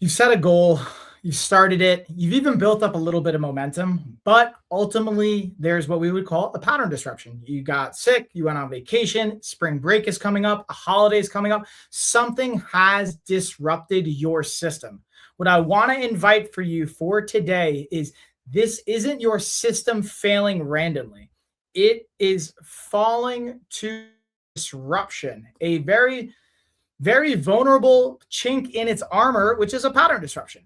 You've set a goal, you've started it, you've even built up a little bit of momentum, but ultimately there's what we would call a pattern disruption. You got sick, you went on vacation, spring break is coming up, a holiday is coming up. Something has disrupted your system. What I want to invite for you for today is this isn't your system failing randomly. It is falling to disruption, a very vulnerable chink in its armor, which is a pattern disruption.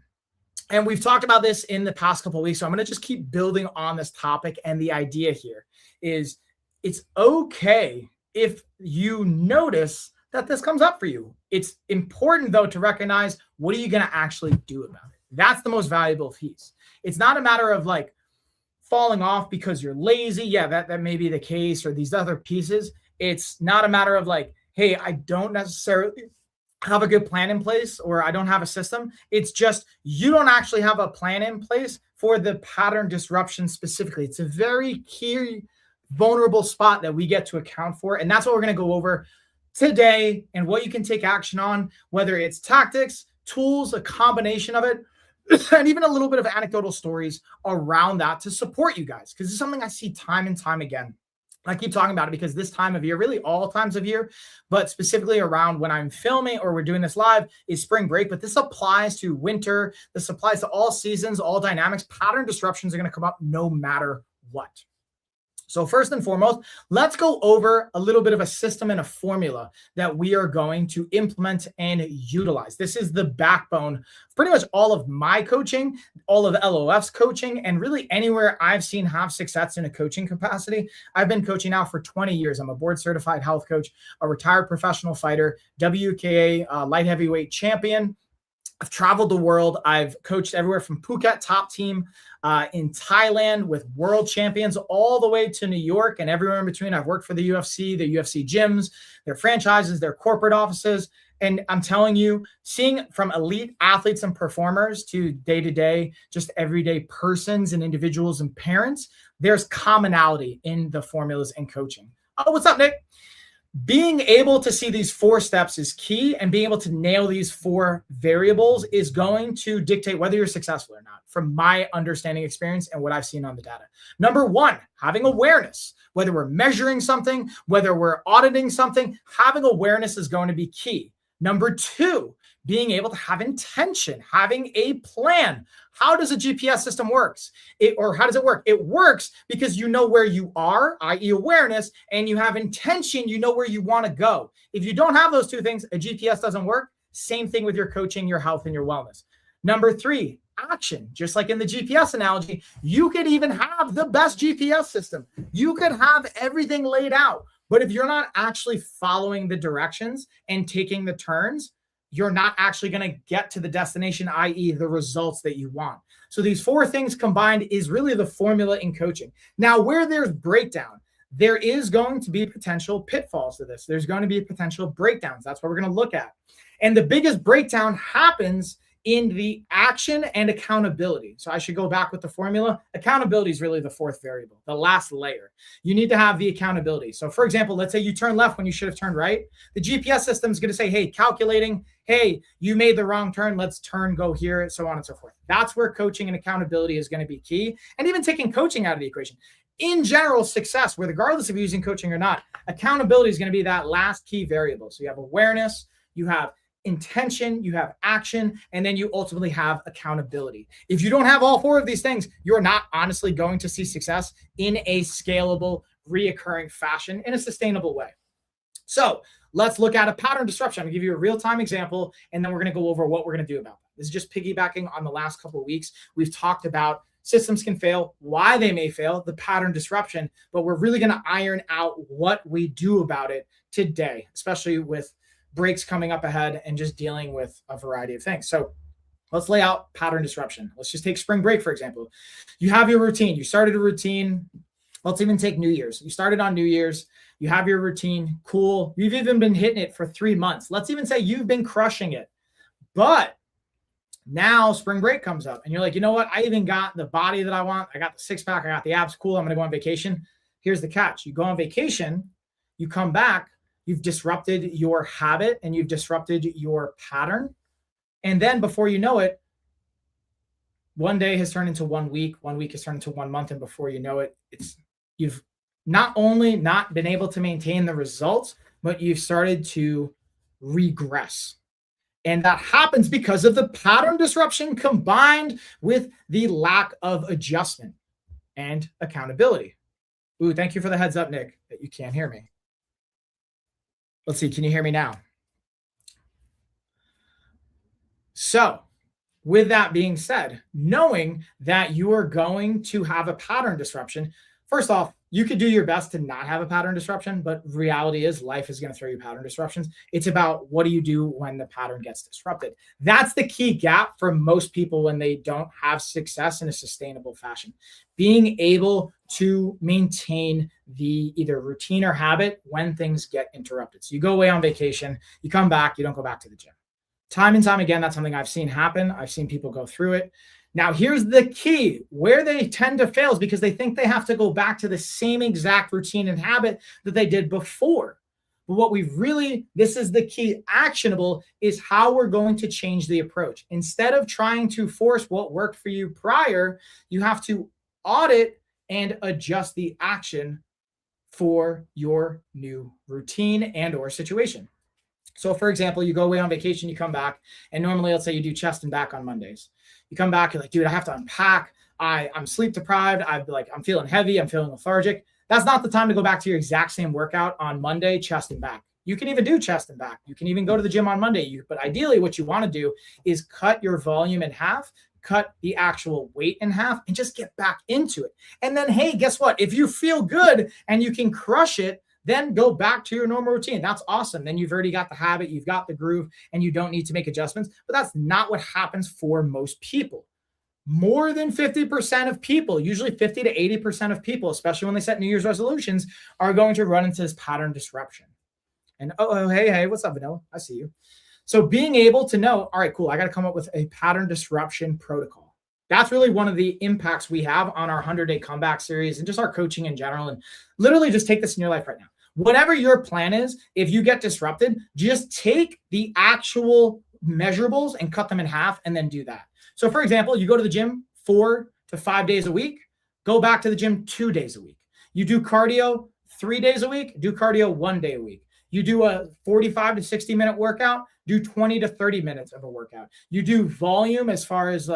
And we've talked about this in the past couple of weeks. So I'm going to just keep building on this topic. And the idea here is it's okay if you notice that this comes up for you. It's important, though, to recognize what are you going to actually do about it? That's the most valuable piece. It's not a matter of like falling off because you're lazy. Yeah, that may be the case, or these other pieces. It's not a matter of like, hey, I don't necessarily have a good plan in place or I don't have a system. It's just you don't actually have a plan in place for the pattern disruption specifically. It's a very key, vulnerable spot that we get to account for. And that's what we're going to go over today and what you can take action on, whether it's tactics, tools, a combination of it, and even a little bit of anecdotal stories around that to support you guys. Because it's something I see time and time again. I keep talking about it because this time of year, really all times of year, but specifically around when I'm filming or we're doing this live is spring break. But this applies to winter. This applies to all seasons, all dynamics. Pattern disruptions are going to come up no matter what. So first and foremost, let's go over a little bit of a system and a formula that we are going to implement and utilize. This is the backbone of pretty much all of my coaching, all of LOF's coaching, and really anywhere I've seen have success in a coaching capacity. I've been coaching now for 20 years. I'm a board certified health coach, a retired professional fighter, WKA light heavyweight champion. I've traveled the world. I've coached everywhere from Phuket top team in Thailand with world champions all the way to New York and everywhere in between. I've worked for the UFC gyms, their franchises, their corporate offices. And I'm telling you, seeing from elite athletes and performers to day-to-day, just everyday persons and individuals and parents, there's commonality in the formulas and coaching. Oh, what's up, Nick? Being able to see these 4 steps is key, and being able to nail these 4 variables is going to dictate whether you're successful or not, from my understanding, experience, and what I've seen on the data. Number 1, having awareness. Whether we're measuring something, whether we're auditing something, having awareness is going to be key. Number 2, being able to have intention, having a plan. How does a GPS system works? How does it work? It works because you know where you are, i.e. awareness, and you have intention, you know where you want to go. If you don't have those 2 things, a GPS doesn't work. Same thing with your coaching, your health, and your wellness. Number 3, action. Just like in the GPS analogy, you could even have the best GPS system. You could have everything laid out. But if you're not actually following the directions and taking the turns, you're not actually going to get to the destination, i.e. the results that you want. So these 4 things combined is really the formula in coaching. Now, where there's breakdown, there is going to be potential pitfalls to this. There's going to be potential breakdowns. That's what we're going to look at. And the biggest breakdown happens in the action and accountability. So I should go back with the formula. Accountability is really the 4th variable, the last layer. You need to have the accountability. So for example, let's say you turn left when you should have turned right. The GPS system is going to say, hey, calculating, hey, you made the wrong turn. Let's turn, go here, so on and so forth. That's where coaching and accountability is going to be key. And even taking coaching out of the equation. In general, success, regardless of using coaching or not, accountability is going to be that last key variable. So you have awareness, you have intention, you have action, and then you ultimately have accountability. If you don't have all 4 of these things, you're not honestly going to see success in a scalable, reoccurring fashion in a sustainable way. So let's look at a pattern disruption. I'm going to give you a real-time example, and then we're going to go over what we're going to do about that. This is just piggybacking on the last couple of weeks. We've talked about systems can fail, why they may fail, the pattern disruption, but we're really going to iron out what we do about it today, especially with breaks coming up ahead and just dealing with a variety of things. So let's lay out pattern disruption. Let's just take spring break, for example. You have your routine. You started a routine. Let's even take New Year's. You started on New Year's. You have your routine. Cool. You've even been hitting it for 3 months. Let's even say you've been crushing it. But now spring break comes up and you're like, you know what? I even got the body that I want. I got the 6-pack. I got the abs. Cool. I'm going to go on vacation. Here's the catch. You go on vacation. You come back. You've disrupted your habit and you've disrupted your pattern. And then before you know it, one day has turned into 1 week, 1 week has turned into 1 month, and before you know it, you've not only not been able to maintain the results, but you've started to regress. And that happens because of the pattern disruption combined with the lack of adjustment and accountability. Ooh, thank you for the heads up, Nick, that you can't hear me. Let's see, can you hear me now? So, with that being said, knowing that you are going to have a pattern disruption, first off, you could do your best to not have a pattern disruption, but reality is life is going to throw you pattern disruptions. It's about what do you do when the pattern gets disrupted. That's the key gap for most people when they don't have success in a sustainable fashion. Being able to maintain the either routine or habit when things get interrupted. So you go away on vacation, you come back, you don't go back to the gym. Time and time again, that's something I've seen happen. I've seen people go through it. Now, here's the key. Where they tend to fail is because they think they have to go back to the same exact routine and habit that they did before. But what this is the key actionable, is how we're going to change the approach. Instead of trying to force what worked for you prior, you have to audit and adjust the action for your new routine and or situation. So for example, you go away on vacation, you come back, and normally let's say you do chest and back on Mondays. You come back, you're like, dude, I have to unpack. I'm sleep I'm feeling heavy. I'm feeling lethargic. That's not the time to go back to your exact same workout on Monday, chest and back. You can even do chest and back. You can even go to the gym on Monday. But ideally what you want to do is cut your volume in half, cut the actual weight in half, and just get back into it. And then, hey, guess what? If you feel good and you can crush it, then go back to your normal routine. That's awesome. Then you've already got the habit, you've got the groove, and you don't need to make adjustments. But that's not what happens for most people. More than 50% of people, usually 50 to 80% of people, especially when they set New Year's resolutions, are going to run into this pattern disruption. And hey, what's up, Vanilla? I see you. So being able to know, all right, cool, I got to come up with a pattern disruption protocol. That's really one of the impacts we have on our 100-day comeback series and just our coaching in general. And literally just take this in your life right now. Whatever your plan is, if you get disrupted, just take the actual measurables and cut them in half and then do that. So for example, you go to the gym 4 to 5 days a week, go back to the gym 2 days a week. You do cardio 3 days a week, do cardio 1 day a week. You do a 45 to 60 minute workout, do 20 to 30 minutes of a workout. You do volume as far as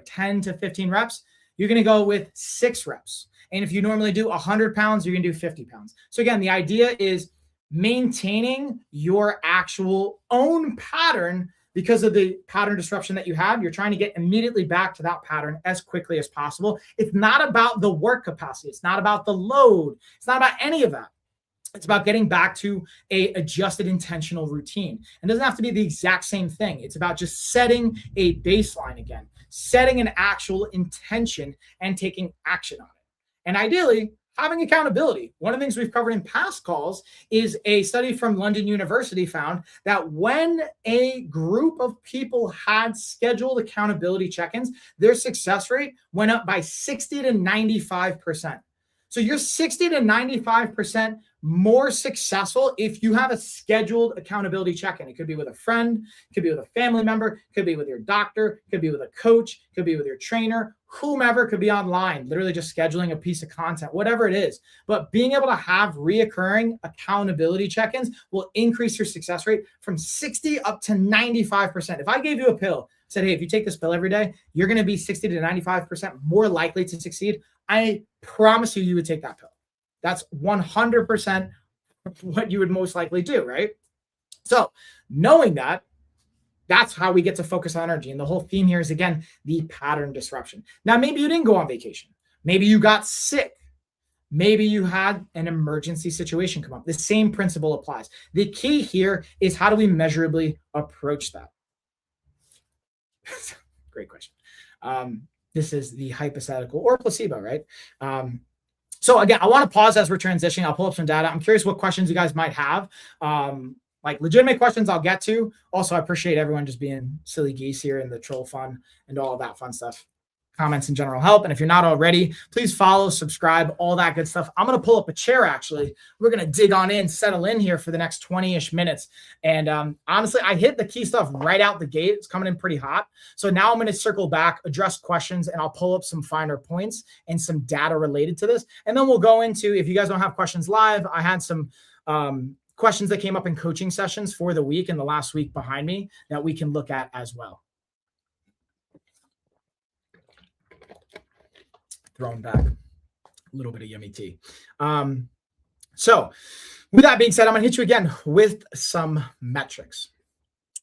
10 to 15 reps, you're going to go with 6 reps. And if you normally do 100 pounds, you're going to do 50 pounds. So again, the idea is maintaining your actual own pattern because of the pattern disruption that you had. You're trying to get immediately back to that pattern as quickly as possible. It's not about the work capacity. It's not about the load. It's not about any of that. It's about getting back to a adjusted intentional routine. It doesn't have to be the exact same thing. It's about just setting a baseline again, setting an actual intention and taking action on it. And ideally, having accountability. One of the things we've covered in past calls is a study from London University found that when a group of people had scheduled accountability check-ins, their success rate went up by 60 to 95%. So you're 60 to 95% more successful if you have a scheduled accountability check-in. It could be with a friend, it could be with a family member, it could be with your doctor, it could be with a coach, it could be with your trainer, whomever, it could be online, literally just scheduling a piece of content, whatever it is. But being able to have reoccurring accountability check-ins will increase your success rate from 60 up to 95%. If I gave you a pill, said, hey, if you take this pill every day, you're going to be 60 to 95% more likely to succeed, I promise you would take that pill. That's 100% what you would most likely do, right? So knowing that, that's how we get to focus on energy. And the whole theme here is, again, the pattern disruption. Now, maybe you didn't go on vacation. Maybe you got sick. Maybe you had an emergency situation come up. The same principle applies. The key here is, how do we measurably approach that? Great question. This is the hypothetical or placebo, right? So again, I want to pause as we're transitioning. I'll pull up some data. I'm curious what questions you guys might have. Like legitimate questions I'll get to. Also, I appreciate everyone just being silly geese here and the troll fun and all of that fun stuff. comments and general help. And if you're not already, please follow, subscribe, all that good stuff. I'm going to pull up a chair, actually. We're going to dig on in, settle in here for the next 20-ish minutes. And honestly, I hit the key stuff right out the gate. It's coming in pretty hot. So now I'm going to circle back, address questions, and I'll pull up some finer points and some data related to this. And then we'll go into, if you guys don't have questions live, I had some questions that came up in coaching sessions for the week and the last week behind me that we can look at as well. Throwing back a little bit of yummy tea. So with that being said, I'm going to hit you again with some metrics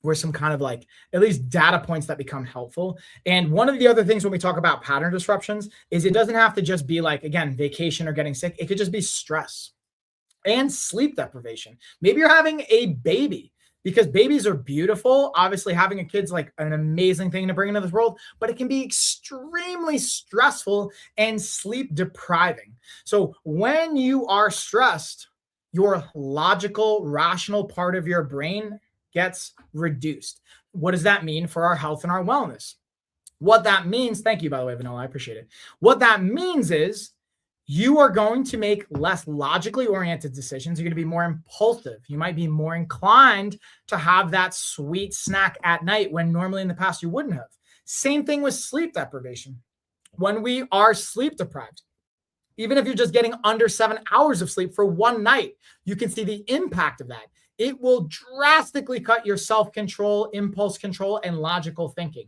or some kind of like at least data points that become helpful. And one of the other things when we talk about pattern disruptions is it doesn't have to just be like, again, vacation or getting sick. It could just be stress and sleep deprivation. Maybe you're having a baby. Because babies are beautiful. Obviously, having a kid's like an amazing thing to bring into this world, but it can be extremely stressful and sleep depriving. So when you are stressed, your logical, rational part of your brain gets reduced. What does that mean for our health and our wellness? What that means, thank you, by the way, Vanilla, I appreciate it. What that means is you are going to make less logically oriented decisions. You're going to be more impulsive. You might be more inclined to have that sweet snack at night when normally in the past you wouldn't have. Same thing with sleep deprivation. When we are sleep deprived, even if you're just getting under 7 hours of sleep for one night, you can see the impact of that. It will drastically cut your self-control, impulse control, and logical thinking.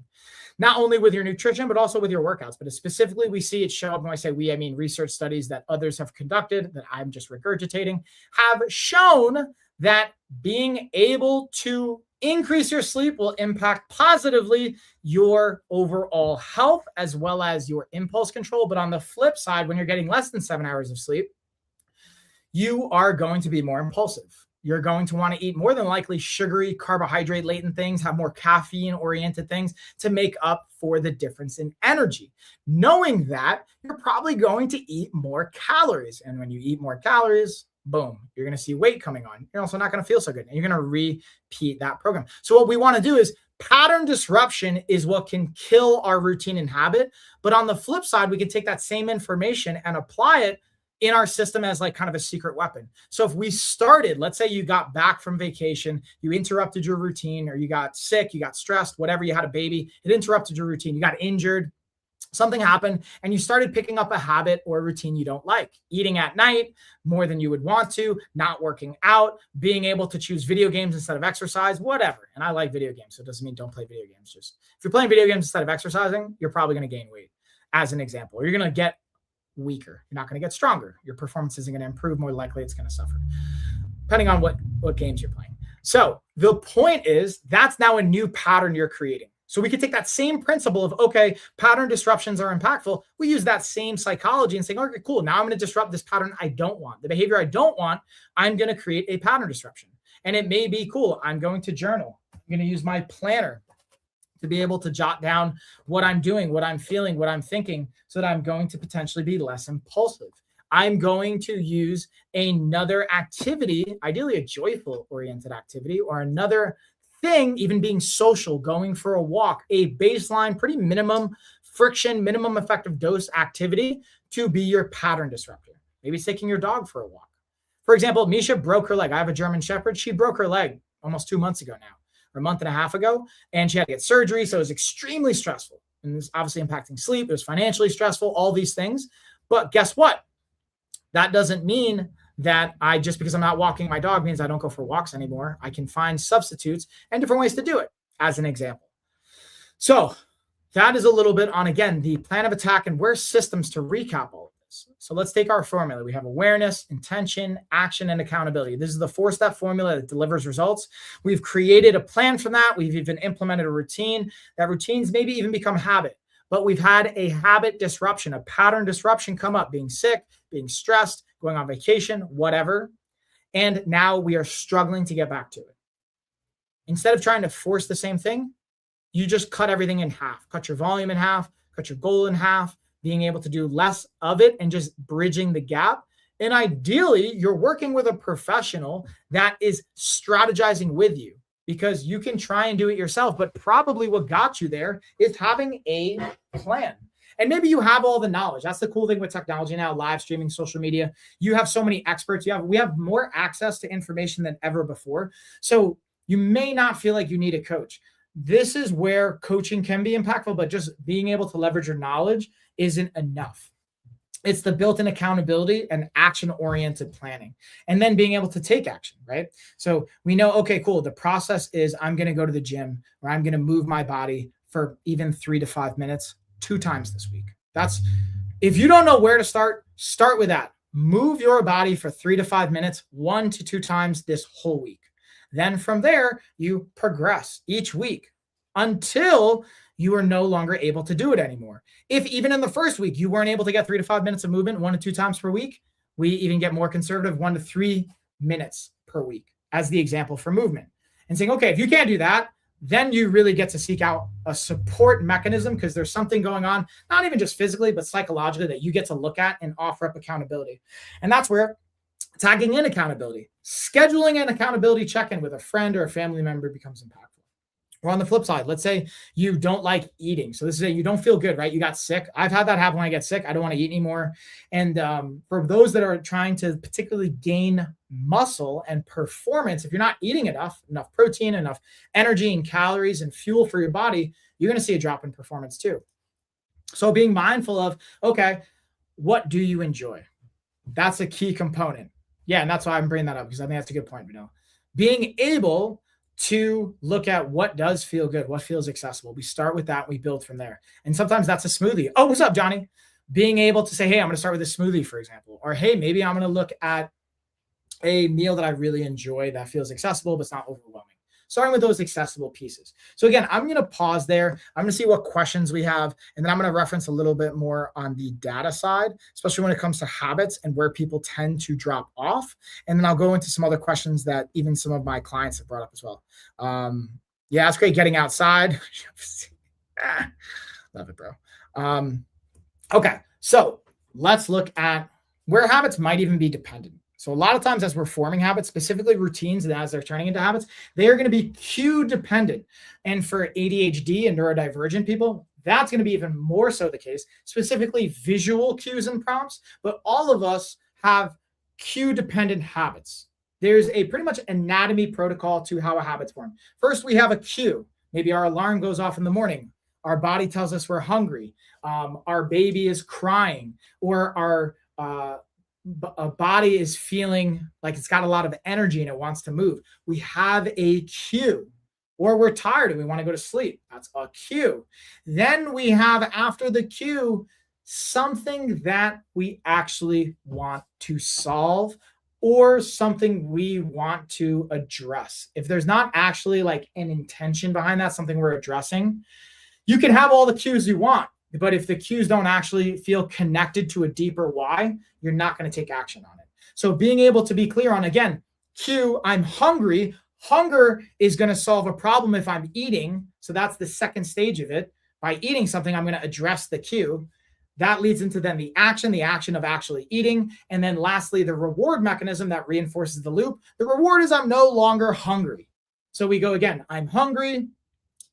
Not only with your nutrition, but also with your workouts. But specifically, we see it show up. When I say we, I mean research studies that others have conducted, that I'm just regurgitating, have shown that being able to increase your sleep will impact positively your overall health as well as your impulse control. But on the flip side, when you're getting less than 7 hours of sleep, you are going to be more impulsive. You're going to want to eat more than likely sugary, carbohydrate-laden things, have more caffeine-oriented things to make up for the difference in energy. Knowing that, you're probably going to eat more calories. And when you eat more calories, boom, you're going to see weight coming on. You're also not going to feel so good. And you're going to repeat that program. So what we want to do is pattern disruption is what can kill our routine and habit. But on the flip side, we can take that same information and apply it in our system as like kind of a secret weapon. So if we started, let's say you got back from vacation, you interrupted your routine, or you got sick, you got stressed, whatever, you had a baby, it interrupted your routine, you got injured, something happened, and you started picking up a habit or a routine you don't like. Eating at night more than you would want to, not working out, being able to choose video games instead of exercise, whatever. And I like video games, so it doesn't mean don't play video games. Just if you're playing video games instead of exercising, you're probably going to gain weight, as an example. Or you're going to get weaker. You're not going to get stronger. Your performance isn't going to improve. More likely it's going to suffer, depending on what games you're playing. So the point is that's now a new pattern you're creating. So we could take that same principle of, okay, pattern disruptions are impactful. We use that same psychology and say, okay, cool. Now I'm going to disrupt this pattern I don't want. The behavior I don't want, I'm going to create a pattern disruption. And it may be cool. I'm going to journal. I'm going to use my planner to be able to jot down what I'm doing, what I'm feeling, what I'm thinking, so that I'm going to potentially be less impulsive. I'm going to use another activity, ideally a joyful oriented activity, or another thing, even being social, going for a walk, a baseline, pretty minimum friction, minimum effective dose activity to be your pattern disruptor. Maybe it's taking your dog for a walk. For example, Misha broke her leg. I have a German Shepherd. She broke her leg almost 2 months ago now, or a month and a half ago, and she had to get surgery. So it was extremely stressful. And it was obviously impacting sleep. It was financially stressful, all these things. But guess what? That doesn't mean that just because I'm not walking my dog means I don't go for walks anymore. I can find substitutes and different ways to do it, as an example. So that is a little bit on, again, the plan of attack and where systems to recap all of this. So let's take our formula. We have awareness, intention, action, and accountability. This is the 4-step formula that delivers results. We've created a plan for that. We've even implemented a routine. That routines maybe even become habit. But we've had a habit disruption, a pattern disruption come up, being sick, being stressed, going on vacation, whatever. And now we are struggling to get back to it. Instead of trying to force the same thing, you just cut everything in half, cut your volume in half, cut your goal in half, being able to do less of it and just bridging the gap. And ideally, you're working with a professional that is strategizing with you, because you can try and do it yourself, but probably what got you there is having a plan. And maybe you have all the knowledge. That's the cool thing with technology now, live streaming, social media. You have so many experts. We have more access to information than ever before. So you may not feel like you need a coach. This is where coaching can be impactful, but just being able to leverage your knowledge isn't enough. It's the built-in accountability and action-oriented planning, and then being able to take action, right? So we know, okay, cool. The process is I'm going to go to the gym, or I'm going to move my body for even 3 to 5 minutes 2 times this week. That's, if you don't know where to start with that. Move your body for 3 to 5 minutes, 1 to 2 times this whole week. Then from there, you progress each week until you are no longer able to do it anymore. If even in the first week you weren't able to get 3 to 5 minutes of movement 1 to 2 times per week, we even get more conservative, 1 to 3 minutes per week as the example for movement. And saying, okay, if you can't do that, then you really get to seek out a support mechanism, because there's something going on, not even just physically, but psychologically, that you get to look at and offer up accountability. And that's where tagging in accountability, scheduling an accountability check-in with a friend or a family member becomes impactful. Or on the flip side, let's say you don't like eating. So this is you don't feel good, right? You got sick. I've had that happen when I get sick. I don't want to eat anymore. And for those that are trying to particularly gain muscle and performance, if you're not eating enough protein, enough energy and calories and fuel for your body, you're going to see a drop in performance too. So being mindful of, okay, what do you enjoy? That's a key component. Yeah, and that's why I'm bringing that up, because I think that's a good point, being able to look at what does feel good, what feels accessible. We start with that, we build from there. And sometimes that's a smoothie. Oh, what's up, Johnny? Being able to say, hey, I'm going to start with a smoothie, for example. Or, hey, maybe I'm going to look at a meal that I really enjoy that feels accessible, but it's not overwhelming. Starting with those accessible pieces. So again, I'm going to pause there. I'm going to see what questions we have, and then I'm going to reference a little bit more on the data side, especially when it comes to habits and where people tend to drop off. And then I'll go into some other questions that even some of my clients have brought up as well. Yeah, it's great getting outside. Love it, bro. Okay, so let's look at where habits might even be dependent. So a lot of times as we're forming habits, specifically routines, and as they're turning into habits, they are going to be cue dependent. And for ADHD and neurodivergent people, that's going to be even more so the case, specifically visual cues and prompts. But all of us have cue dependent habits. There's a pretty much anatomy protocol to how a habit's formed. First, we have a cue. Maybe our alarm goes off in the morning. Our body tells us we're hungry. Our baby is crying, or our a body is feeling like it's got a lot of energy and it wants to move. We have a cue. Or we're tired and we want to go to sleep. That's a cue. Then we have, after the cue, something that we actually want to solve, or something we want to address. If there's not actually like an intention behind that, something we're addressing, you can have all the cues you want. But if the cues don't actually feel connected to a deeper why, you're not going to take action on it. So being able to be clear on, again, cue, I'm hungry. Hunger is going to solve a problem if I'm eating. So that's the second stage of it. By eating something, I'm going to address the cue. That leads into then the action of actually eating. And then lastly, the reward mechanism that reinforces the loop. The reward is I'm no longer hungry. So we go again, I'm hungry.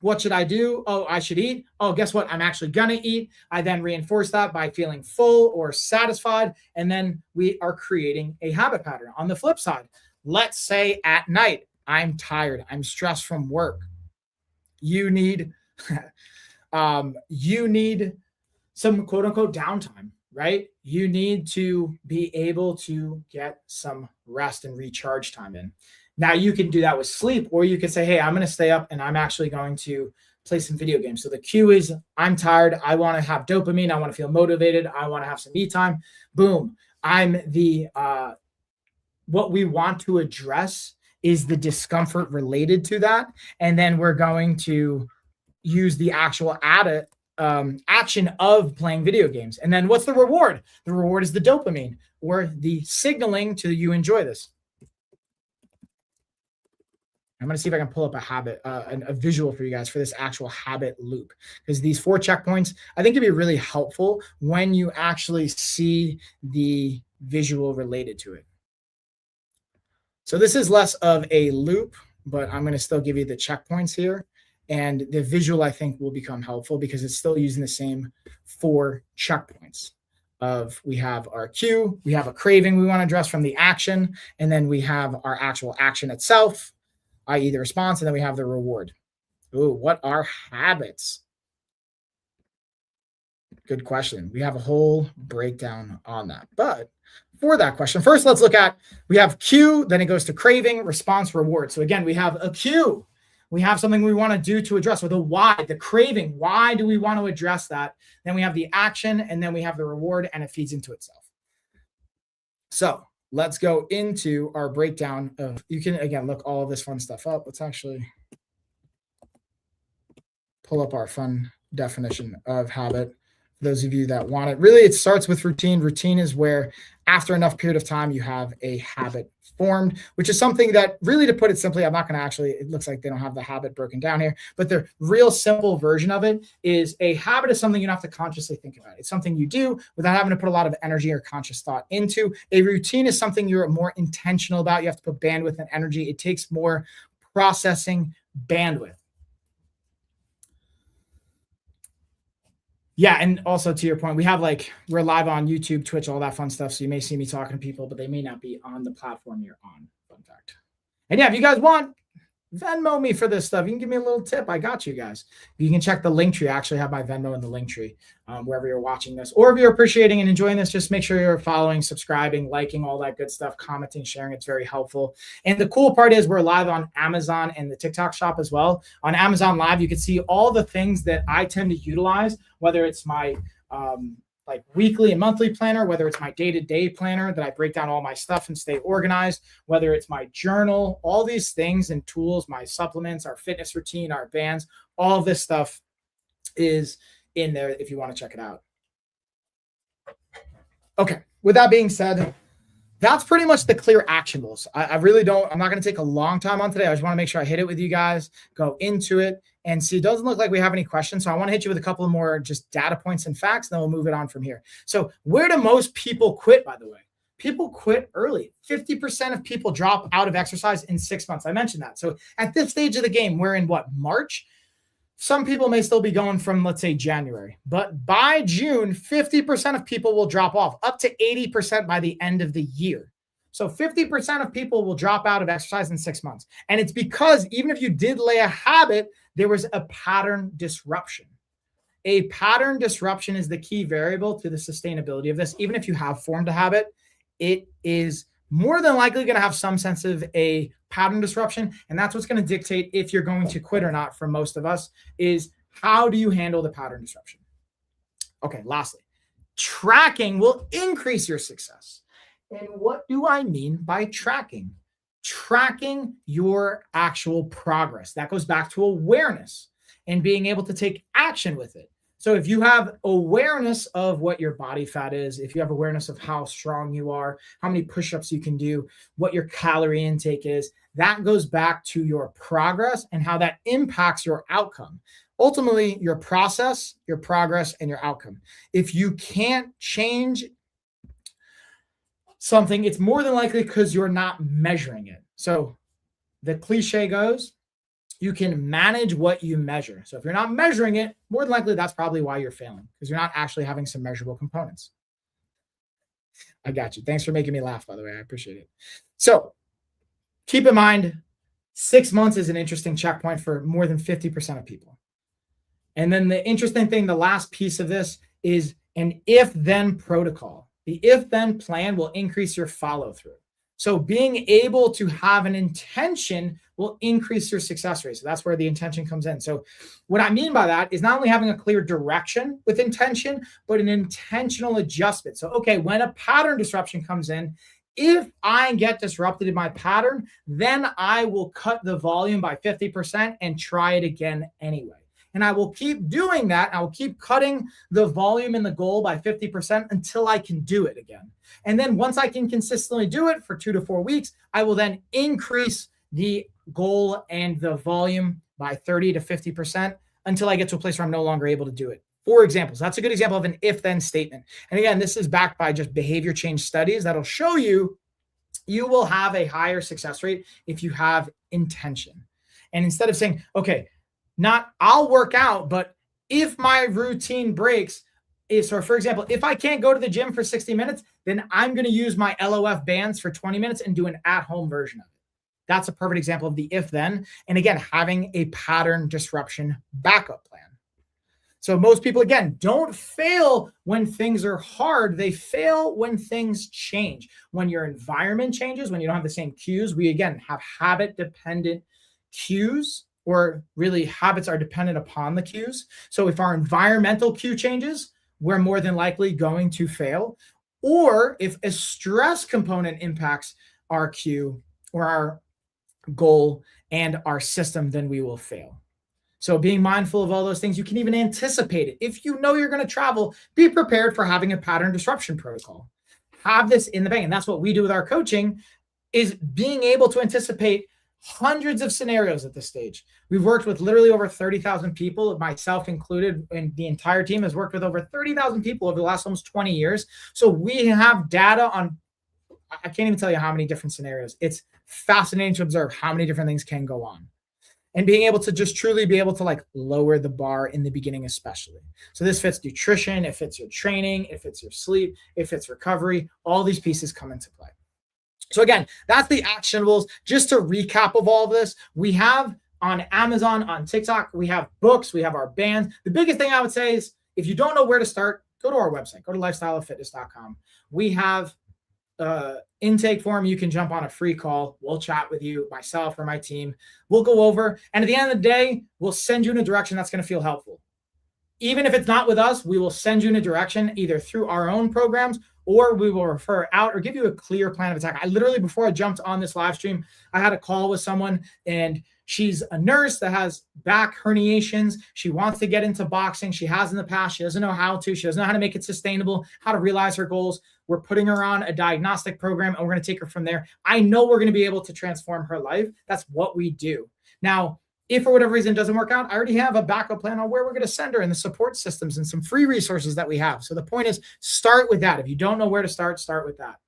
What should I do? Oh, I should eat. Oh, guess what? I'm actually going to eat. I then reinforce that by feeling full or satisfied. And then we are creating a habit pattern. On the flip side, let's say at night, I'm tired. I'm stressed from work. You need, you need some quote unquote downtime, right? You need to be able to get some rest and recharge time in. Now you can do that with sleep, or you can say, hey, I'm going to stay up and I'm actually going to play some video games. So the cue is I'm tired. I want to have dopamine. I want to feel motivated. I want to have some me time. Boom. What we want to address is the discomfort related to that. And then we're going to use the actual action of playing video games. And then what's the reward? The reward is the dopamine, or the signaling to you enjoy this. I'm going to see if I can pull up a visual for you guys for this actual habit loop, because these 4 checkpoints, I think, can be really helpful when you actually see the visual related to it. So this is less of a loop, but I'm going to still give you the checkpoints here. And the visual, I think, will become helpful because it's still using the same 4 checkpoints of we have our cue, we have a craving we want to address from the action, and then we have our actual action itself, i.e. the response, and then we have the reward. Ooh, what are habits? Good question. We have a whole breakdown on that. But for that question, first let's look at, we have cue, then it goes to craving, response, reward. So again, we have a cue. We have something we want to do to address, or the why, the craving. Why do we want to address that? Then we have the action, and then we have the reward, and it feeds into itself. So let's go into our breakdown of, you can, again, look all of this fun stuff up. Let's actually pull up our fun definition of habit. Those of you that want it. Really, it starts with routine. Routine is where after enough period of time, you have a habit formed, which is something that, really, to put it simply, I'm not going to actually, it looks like they don't have the habit broken down here, but the real simple version of it is a habit is something you don't have to consciously think about. It's something you do without having to put a lot of energy or conscious thought into. A routine is something you're more intentional about. You have to put bandwidth and energy. It takes more processing bandwidth. Yeah, and also to your point, we're live on YouTube, Twitch, all that fun stuff. So you may see me talking to people, but they may not be on the platform you're on. Fun fact. And yeah, if you guys want, Venmo me for this stuff. You can give me a little tip. I got you guys. You can check the link tree. I actually have my Venmo in the link tree wherever you're watching this. Or if you're appreciating and enjoying this, just make sure you're following, subscribing, liking, all that good stuff, commenting, sharing. It's very helpful. And the cool part is we're live on Amazon and the TikTok shop as well. On Amazon Live, you can see all the things that I tend to utilize, whether it's my weekly and monthly planner, whether it's my day-to-day planner that I break down all my stuff and stay organized, whether it's my journal, all these things and tools, my supplements, our fitness routine, our bands, all of this stuff is in there if you want to check it out. Okay, with that being said, that's pretty much the clear actionables. I'm not going to take a long time on today. I just want to make sure I hit it with you guys, go into it, and see, it doesn't look like we have any questions. So I want to hit you with a couple of more just data points and facts, and then we'll move it on from here. So where do most people quit, by the way? People quit early. 50% of people drop out of exercise in 6 months. I mentioned that. So at this stage of the game, we're in March? Some people may still be going from, let's say, January. But by June, 50% of people will drop off, up to 80% by the end of the year. So 50% of people will drop out of exercise in 6 months. And it's because even if you did lay a habit, there was a pattern disruption. A pattern disruption is the key variable to the sustainability of this. Even if you have formed a habit, it is more than likely going to have some sense of a pattern disruption. And that's what's going to dictate if you're going to quit or not for most of us, is how do you handle the pattern disruption? Okay, lastly, tracking will increase your success. And what do I mean by tracking? Tracking your actual progress. That goes back to awareness and being able to take action with it. So if you have awareness of what your body fat is, if you have awareness of how strong you are, how many push-ups you can do, what your calorie intake is, that goes back to your progress and how that impacts your outcome. Ultimately, your process, your progress, and your outcome. If you can't change something, it's more than likely because you're not measuring it. So the cliche goes, you can manage what you measure. So if you're not measuring it, more than likely that's probably why you're failing, because you're not actually having some measurable components. I got you. Thanks for making me laugh, by the way. I appreciate it. So keep in mind, 6 months is an interesting checkpoint for more than 50% of people. And then the interesting thing, the last piece of this is an if-then protocol. The if-then plan will increase your follow-through. So being able to have an intention will increase your success rate. So that's where the intention comes in. So what I mean by that is not only having a clear direction with intention, but an intentional adjustment. So, okay, when a pattern disruption comes in, if I get disrupted in my pattern, then I will cut the volume by 50% and try it again anyway. And I will keep doing that. I will keep cutting the volume and the goal by 50% until I can do it again. And then once I can consistently do it for 2 to 4 weeks, I will then increase the goal and the volume by 30 to 50% until I get to a place where I'm no longer able to do it. For examples, that's a good example of an if-then statement. And again, this is backed by just behavior change studies that'll show you will have a higher success rate if you have intention. And instead of saying, okay, Not I'll work out, but if my routine breaks, so for example, if I can't go to the gym for 60 minutes, then I'm going to use my LOF bands for 20 minutes and do an at-home version of it. That's a perfect example of the if then. And again, having a pattern disruption backup plan. So most people, again, don't fail when things are hard. They fail when things change. When your environment changes, when you don't have the same cues, we again have habit dependent cues, or really habits are dependent upon the cues. So if our environmental cue changes, we're more than likely going to fail. Or if a stress component impacts our cue or our goal and our system, then we will fail. So being mindful of all those things, you can even anticipate it. If you know you're going to travel, be prepared for having a pattern disruption protocol. Have this in the bank. And that's what we do with our coaching, is being able to anticipate hundreds of scenarios at this stage. We've worked with literally over 30,000 people, myself included, and the entire team has worked with over 30,000 people over the last almost 20 years. So we have data on, I can't even tell you how many different scenarios. It's fascinating to observe how many different things can go on. And being able to just truly be able to like lower the bar in the beginning, especially. So this fits nutrition, it fits your training, it fits your sleep, it fits recovery. All these pieces come into play. So again, that's the actionables. Just to recap of all of this, we have on Amazon, on TikTok, we have books, we have our bands. The biggest thing I would say is if you don't know where to start, go to our website, go to lifestyleoffitness.com. We have intake form. You can jump on a free call. We'll chat with you, myself or my team. We'll go over. And at the end of the day, we'll send you in a direction that's going to feel helpful. Even if it's not with us, we will send you in a direction either through our own programs, or we will refer out or give you a clear plan of attack. I literally, before I jumped on this live stream, I had a call with someone, and she's a nurse that has back herniations. She wants to get into boxing. She has in the past. She doesn't know how to. She doesn't know how to make it sustainable, how to realize her goals. We're putting her on a diagnostic program, and we're going to take her from there. I know we're going to be able to transform her life. That's what we do. Now, if for whatever reason it doesn't work out, I already have a backup plan on where we're going to send her and the support systems and some free resources that we have. So the point is, start with that. If you don't know where to start with that.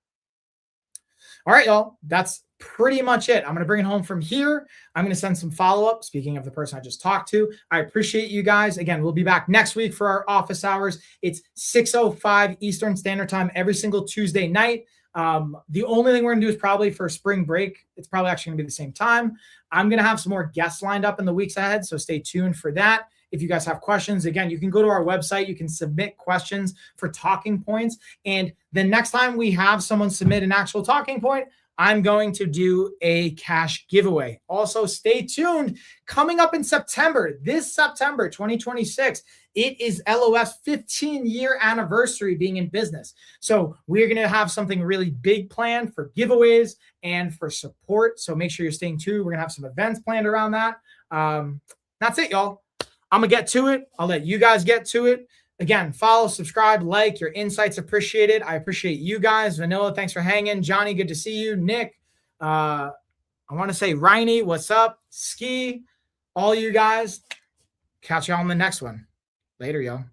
All right, y'all. That's pretty much it. I'm going to bring it home from here. I'm going to send some follow-up. Speaking of the person I just talked to, I appreciate you guys. Again, we'll be back next week for our office hours. It's 6:05 Eastern Standard Time every single Tuesday night. The only thing we're going to do is probably for spring break. It's probably actually going to be the same time. I'm going to have some more guests lined up in the weeks ahead, so stay tuned for that. If you guys have questions, again, you can go to our website. You can submit questions for talking points. And the next time we have someone submit an actual talking point, I'm going to do a cash giveaway. Also, stay tuned. Coming up in September, this September 2026, it is LOF's 15-year anniversary being in business. So we're going to have something really big planned for giveaways and for support. So make sure you're staying tuned. We're going to have some events planned around that. That's it, y'all. I'm going to get to it. I'll let you guys get to it. Again, follow, subscribe, like. Your insights appreciated. I appreciate you guys. Vanilla, thanks for hanging. Johnny, good to see you. Nick, I want to say Riney, what's up? Ski, all you guys. Catch y'all on the next one. Later, y'all.